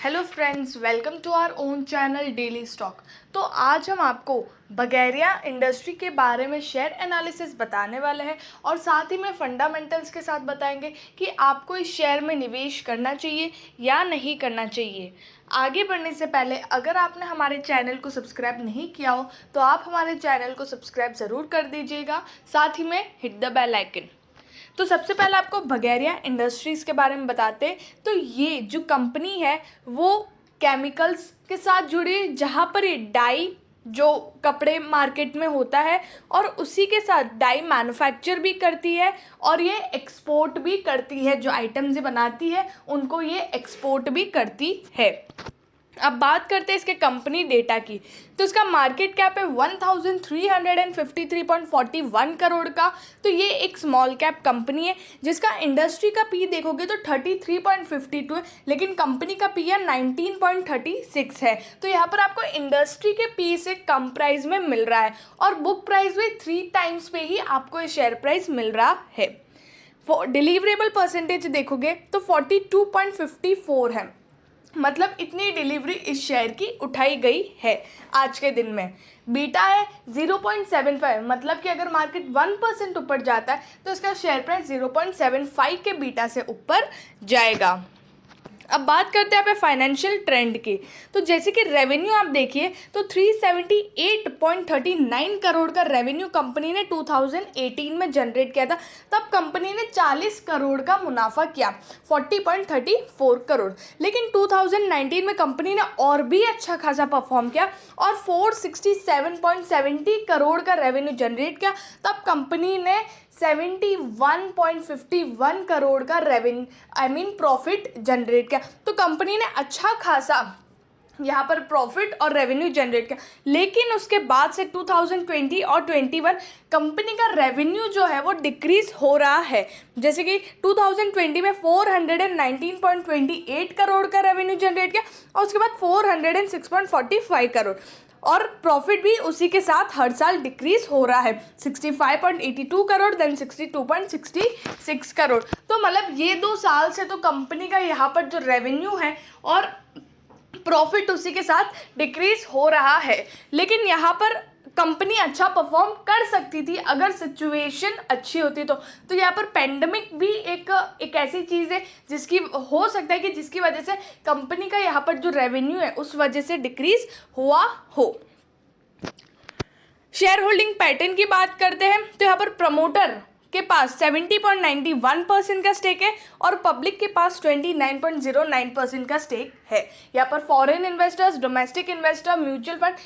Hello friends, welcome to our own channel daily stock. तो आज हम आपको बगैरिया इंडस्ट्री के बारे में शेयर एनालिसिस बताने वाले हैं और साथ ही में फंडामेंटल्स के साथ बताएंगे कि आपको इस शेयर में निवेश करना चाहिए या नहीं करना चाहिए। आगे बढ़ने से पहले अगर आपने हमारे चैनल को सब्सक्राइब नहीं किया हो तो आप हमारे चैनल को सब्सक्राइब ज़रूर कर दीजिएगा, साथ ही में हिट द बेल आइकन। तो सबसे पहले आपको बगैरिया इंडस्ट्रीज़ के बारे में बताते। तो ये जो कंपनी है वो केमिकल्स के साथ जुड़ी, जहाँ पर ये डाई जो कपड़े मार्केट में होता है और उसी के साथ डाई मैन्युफैक्चर भी करती है और ये एक्सपोर्ट भी करती है। जो आइटम्स ये बनाती है उनको ये एक्सपोर्ट भी करती है। अब बात करते हैं इसके कंपनी डेटा की। तो इसका मार्केट कैप है 1353.41 करोड़ का। तो ये एक स्मॉल कैप कंपनी है जिसका इंडस्ट्री का पी देखोगे तो 33.52 है, लेकिन कंपनी का पी है 19.36 है। तो यहाँ पर आपको इंडस्ट्री के पी से कम प्राइस में मिल रहा है और बुक प्राइस भी 3 टाइम्स पे ही आपको ये शेयर प्राइस मिल रहा है। डिलीवरेबल परसेंटेज देखोगे तो 42.54 है, मतलब इतनी डिलीवरी इस शेयर की उठाई गई है आज के दिन में। बीटा है 0.75, मतलब कि अगर मार्केट 1% ऊपर जाता है तो इसका शेयर प्राइस 0.75 के बीटा से ऊपर जाएगा। अब बात करते हैं यहाँ पे फाइनेंशियल ट्रेंड की। तो जैसे कि रेवेन्यू आप देखिए तो 378.39 करोड़ का रेवेन्यू कंपनी ने 2018 में जनरेट किया था। तब कंपनी ने 40 करोड़ का मुनाफा किया, 40.34 करोड़। लेकिन 2019 में कंपनी ने और भी अच्छा खासा परफॉर्म किया और 467.70 करोड़ का रेवेन्यू जनरेट किया। तब कंपनी ने 71.51 करोड़ का प्रॉफिट जनरेट किया। तो कंपनी ने अच्छा खासा यहाँ पर प्रॉफिट और रेवेन्यू जनरेट किया। लेकिन उसके बाद से 2020 और 21 कंपनी का रेवेन्यू जो है वो डिक्रीज हो रहा है। जैसे कि 2020 में 419.28 करोड़ का रेवेन्यू जनरेट किया और उसके बाद 406.45 करोड़, और प्रॉफिट भी उसी के साथ हर साल डिक्रीज हो रहा है, 65.82 करोड़ देन 62.66 करोड़। तो मतलब ये 2 साल से तो कंपनी का यहाँ पर जो रेवेन्यू है और प्रॉफिट उसी के साथ डिक्रीज हो रहा है। लेकिन यहाँ पर कंपनी अच्छा परफॉर्म कर सकती थी अगर सिचुएशन अच्छी होती तो यहाँ पर पेंडेमिक भी एक ऐसी चीज़ है जिसकी हो सकता है कि जिसकी वजह से कंपनी का यहाँ पर जो रेवेन्यू है उस वजह से डिक्रीज हुआ हो। शेयर होल्डिंग पैटर्न की बात करते हैं तो यहाँ पर प्रमोटर के पास 70.91% का स्टेक है और पब्लिक के पास 29.09% का स्टेक है। यहाँ पर foreign investors, domestic investor, mutual fund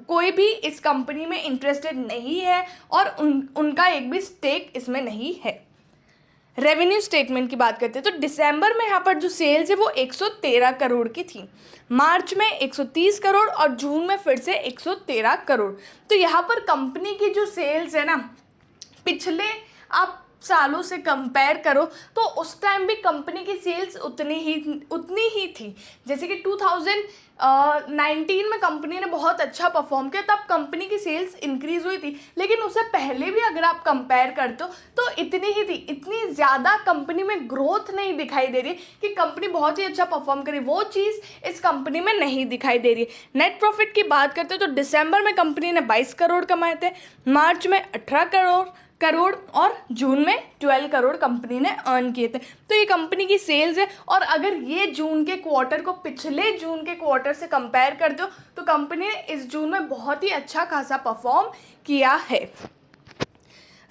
कोई भी इस कंपनी में इंटरेस्टेड नहीं है और उनका एक भी स्टेक इसमें नहीं है। रेवेन्यू स्टेटमेंट की बात करते हैं तो दिसंबर में यहाँ पर जो सेल्स है वो 113 करोड़ की थी, मार्च में 130 करोड़ और जून में फिर से 113 करोड़। तो यहाँ पर कंपनी की जो सेल्स है ना, पिछले आप सालों से कंपेयर करो तो उस टाइम भी कंपनी की सेल्स उतनी ही थी। जैसे कि 2019 में कंपनी ने बहुत अच्छा परफॉर्म किया, तब कंपनी की सेल्स इंक्रीज हुई थी। लेकिन उससे पहले भी अगर आप कंपेयर करते हो तो इतनी ही थी, इतनी ज़्यादा कंपनी में ग्रोथ नहीं दिखाई दे रही कि कंपनी बहुत ही अच्छा परफॉर्म करे, वो चीज़ इस कंपनी में नहीं दिखाई दे रही है। नेट प्रॉफिट की बात करते हो तो दिसंबर में कंपनी ने 22 करोड़ कमाए थे, मार्च में 18 करोड़ और जून में 12 करोड़ कंपनी ने अर्न किए थे। तो ये कंपनी की सेल्स है और अगर ये जून के क्वार्टर को पिछले जून के क्वार्टर से कंपेयर करते हो तो कंपनी ने इस जून में बहुत ही अच्छा खासा परफॉर्म किया है।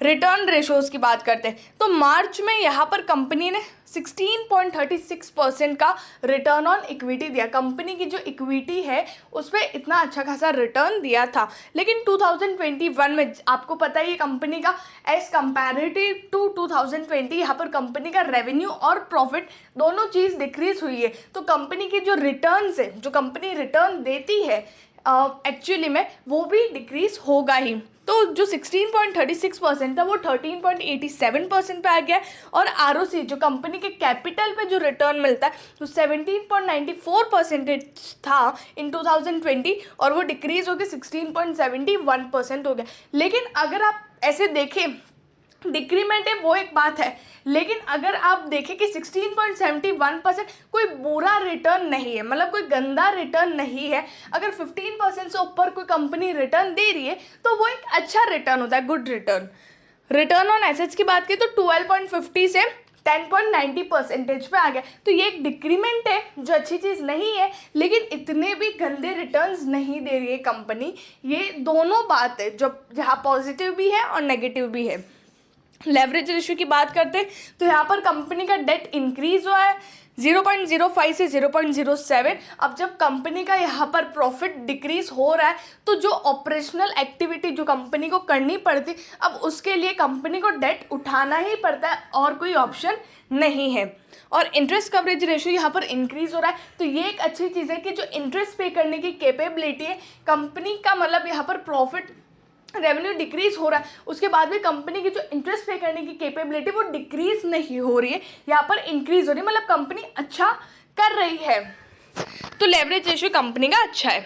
रिटर्न रेशोज़ की बात करते हैं तो मार्च में यहाँ पर कंपनी ने 16.36% का रिटर्न ऑन इक्विटी दिया। कंपनी की जो इक्विटी है उस पर इतना अच्छा खासा रिटर्न दिया था। लेकिन 2021 में आपको पता है ये कंपनी का एज कंपैरेटिव टू 2020 यहाँ पर कंपनी का रेवेन्यू और प्रॉफिट दोनों चीज़ डिक्रीज हुई है। तो कंपनी की जो रिटर्न्स है, जो कंपनी रिटर्न देती है एक्चुअली में, वो भी डिक्रीज होगा ही। तो जो 16.36% था वो 13.87% पे आ गया और ROC जो कंपनी के कैपिटल पे जो रिटर्न मिलता है तो 17.94% था इन 2020 और वो डिक्रीज हो गया 16.71% हो गया। लेकिन अगर आप ऐसे देखें डिक्रीमेंट है वो एक बात है, लेकिन अगर आप देखें कि 16.71% कोई बुरा रिटर्न नहीं है, मतलब कोई गंदा रिटर्न नहीं है। अगर 15% से ऊपर कोई कंपनी रिटर्न दे रही है तो वो एक अच्छा रिटर्न होता है, good return. Return on assets की बात करें तो 12.50 से 10.90% पे आ गया, तो ये एक डिक्रीमेंट है जो अच्छी चीज़ नहीं है, लेकिन इतने भी गंदे रिटर्न्स नहीं दे रही है कंपनी। ये दोनों बात है जो जहाँ पॉजिटिव भी है और नेगेटिव भी है। लेवरेज रेशियो की बात करते हैं तो यहाँ पर कंपनी का डेट इंक्रीज हुआ है 0.05 से 0.07। अब जब कंपनी का यहाँ पर प्रॉफिट डिक्रीज हो रहा है तो जो ऑपरेशनल एक्टिविटी जो कंपनी को करनी पड़ती, अब उसके लिए कंपनी को डेट उठाना ही पड़ता है और कोई ऑप्शन नहीं है। और इंटरेस्ट कवरेज रेशियो यहाँ पर इंक्रीज हो रहा है, तो ये एक अच्छी चीज़ है कि जो इंटरेस्ट पे करने की कैपेबिलिटी है कंपनी का, मतलब यहाँ पर प्रॉफिट रेवेन्यू डिक्रीज हो रहा है, उसके बाद भी कंपनी की जो इंटरेस्ट पे करने की कैपेबिलिटी वो डिक्रीज नहीं हो रही है, यहाँ पर इंक्रीज हो रही है, मतलब कंपनी अच्छा कर रही है। तो लेवरेज रेशियो कंपनी का अच्छा है।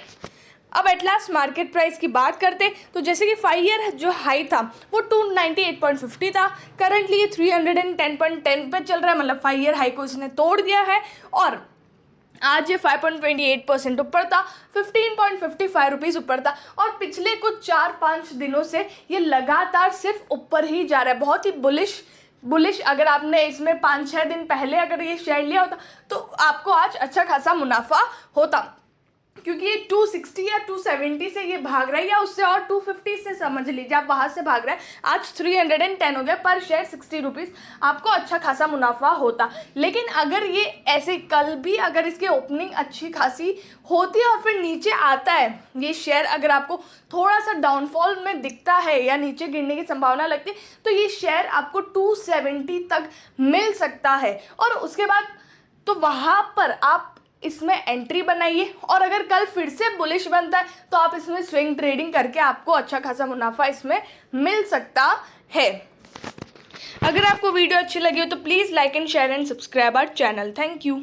अब एट लास्ट मार्केट प्राइस की बात करते हैं तो जैसे कि 5 ईयर जो हाई था वो 298.50 था, करंटली ये 310.10 पे चल रहा है, मतलब 5 ईयर हाई को इसने तोड़ दिया है और आज ये 5.28% ऊपर था, 15.55 रुपीज़ ऊपर था और पिछले कुछ 4-5 दिनों से ये लगातार सिर्फ ऊपर ही जा रहा है। बहुत ही बुलिश अगर आपने इसमें 5-6 दिन पहले अगर ये शेयर लिया होता तो आपको आज अच्छा खासा मुनाफा होता, क्योंकि ये 260 या 270 से ये भाग रहा है या उससे और 250 से समझ लीजिए आप वहाँ से भाग रहा है। आज 310 हो गया पर शेयर 60 रुपीज़, आपको अच्छा खासा मुनाफा होता। लेकिन अगर ये ऐसे कल भी अगर इसकी ओपनिंग अच्छी खासी होती है और फिर नीचे आता है ये शेयर, अगर आपको थोड़ा सा डाउनफॉल में दिखता है या नीचे गिरने की संभावना लगती है तो ये शेयर आपको 270 तक मिल सकता है और उसके बाद तो वहाँ पर आप इसमें एंट्री बनाइए और अगर कल फिर से बुलिश बनता है तो आप इसमें स्विंग ट्रेडिंग करके आपको अच्छा खासा मुनाफा इसमें मिल सकता है। अगर आपको वीडियो अच्छी लगी हो तो please like and share and subscribe our channel. Thank you.